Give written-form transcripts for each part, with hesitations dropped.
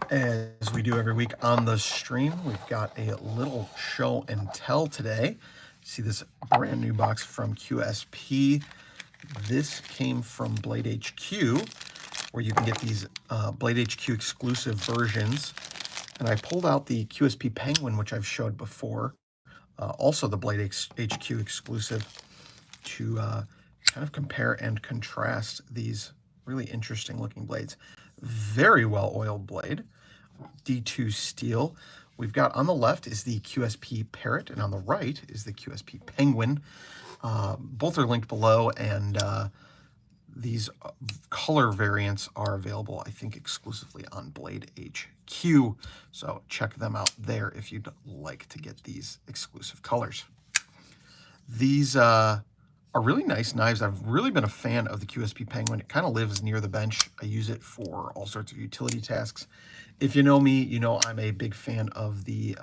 As we do every week on the stream, we've got a little show and tell today. See this brand new box from QSP. This came from Blade HQ, where you can get these Blade HQ exclusive versions. And I pulled out the QSP Penguin, which I've showed before, also the Blade HQ exclusive, to kind of compare and contrast these really interesting looking blades. Very well oiled blade. D2 steel. We've got on the left is the QSP Parrot, and on the right is the QSP Penguin. Both are linked below, and these color variants are available, I think, exclusively on Blade HQ. So check them out there if you'd like to get these exclusive colors. These are really nice knives. I've really been a fan of the QSP Penguin. It kind of lives near the bench. I use it for all sorts of utility tasks. If you know me, you know I'm a big fan of the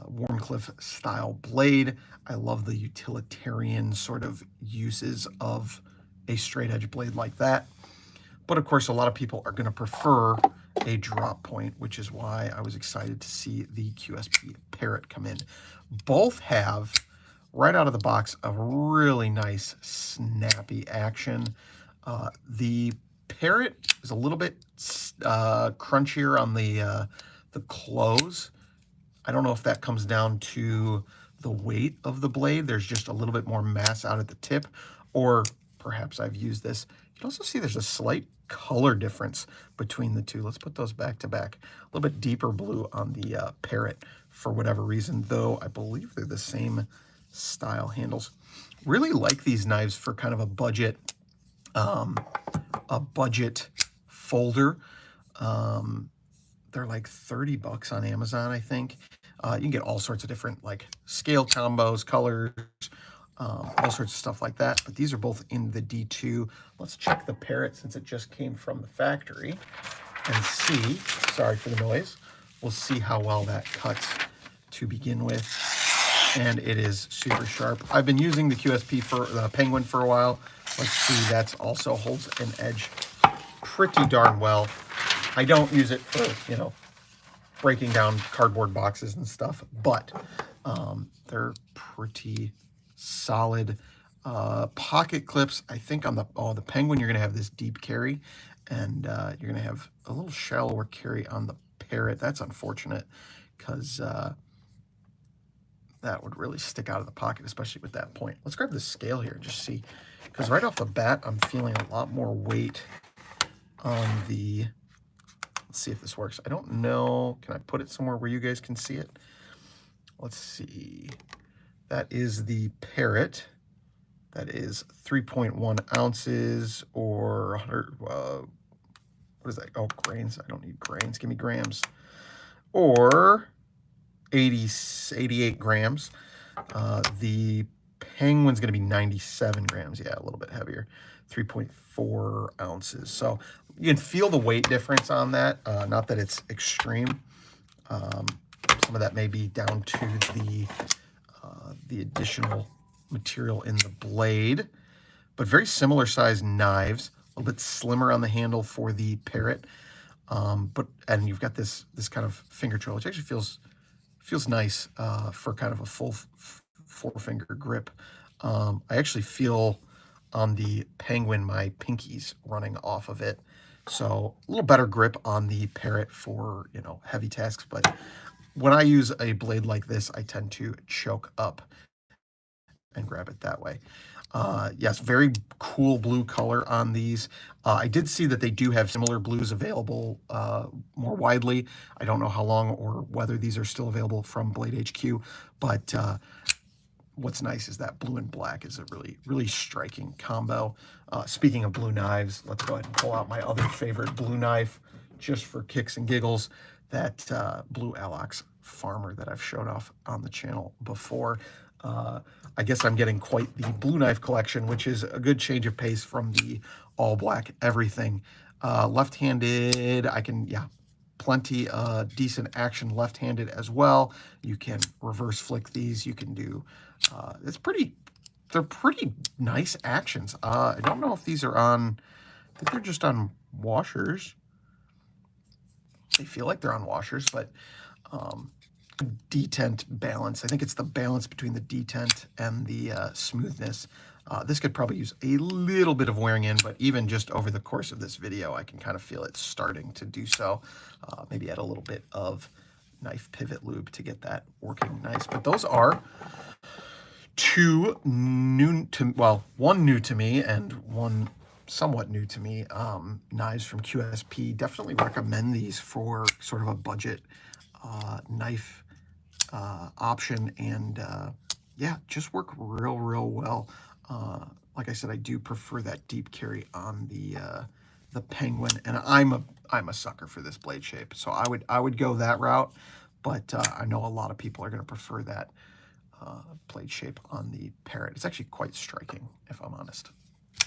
Warncliffe style blade. I love the utilitarian sort of uses of a straight edge blade like that. But of course, a lot of people are going to prefer a drop point, which is why I was excited to see the QSP Parrot come in. Both have, right out of the box, a really nice snappy action. The Parrot is a little bit crunchier on the close. I don't know if that comes down to the weight of the blade. There's just a little bit more mass out at the tip, or perhaps I've used this. You can also see there's a slight color difference between the two. Let's put those back to back. A little bit deeper blue on the Parrot for whatever reason, though I believe they're the same style handles. Really like these knives for kind of a budget folder. They're like 30 bucks on Amazon, I think. You can get all sorts of different like scale combos, colors, all sorts of stuff like that. But these are both in the D2. Let's check the Parrot since it just came from the factory and see, sorry for the noise, we'll see how well that cuts to begin with. And it is super sharp. I've been using the QSP for the Penguin for a while. Let's see, that's also holds an edge pretty darn well. I don't use it for, you know, breaking down cardboard boxes and stuff, but they're pretty solid. Pocket clips, I think on the Penguin, you're gonna have this deep carry, and you're gonna have a little shallower carry on the Parrot. That's unfortunate, because that would really stick out of the pocket, especially with that point. Let's grab the scale here and just see, because right off the bat, I'm feeling a lot more weight on the, let's see if this works. I don't know, can I put it somewhere where you guys can see it? Let's see, that is the Parrot. That is 3.1 ounces, or 100, what is that? Oh, grains, I don't need grains, give me grams. Or 88 grams. The Penguin's going to be 97 grams. Yeah, a little bit heavier. 3.4 ounces. So you can feel the weight difference on that. Not that it's extreme. Some of that may be down to the additional material in the blade. But very similar sized knives. A little bit slimmer on the handle for the Parrot. And you've got this kind of finger trail, which actually feels nice for kind of a full four-finger grip. I actually feel on the Penguin my pinkies running off of it, so a little better grip on the Parrot for, you know, heavy tasks. But when I use a blade like this, I tend to choke up and grab it that way. Yes, very cool blue color on these. I did see that they do have similar blues available more widely. I don't know how long or whether these are still available from Blade HQ, but what's nice is that blue and black is a really striking combo. Speaking of blue knives, let's go ahead and pull out my other favorite blue knife just for kicks and giggles, that blue Alox Farmer that I've showed off on the channel before. I guess I'm getting quite the blue knife collection, which is a good change of pace from the all black everything. Left-handed, I can, yeah, plenty decent action left-handed as well. You can reverse flick these. You can do, they're pretty nice actions. I don't know if these are on, I think they're just on washers. they feel like they're on washers, but detent balance. I think it's the balance between the detent and the smoothness. This could probably use a little bit of wearing in, but even just over the course of this video, I can kind of feel it starting to do so. Maybe add a little bit of knife pivot lube to get that working nice. But those are one new to me and one somewhat new to me knives from QSP. Definitely recommend these for sort of a budget knife option, and yeah, just work real well. Like I said, I do prefer that deep carry on the Penguin, and I'm a sucker for this blade shape, so I would go that route. But I know a lot of people are going to prefer that blade shape on the Parrot. It's actually quite striking, if I'm honest.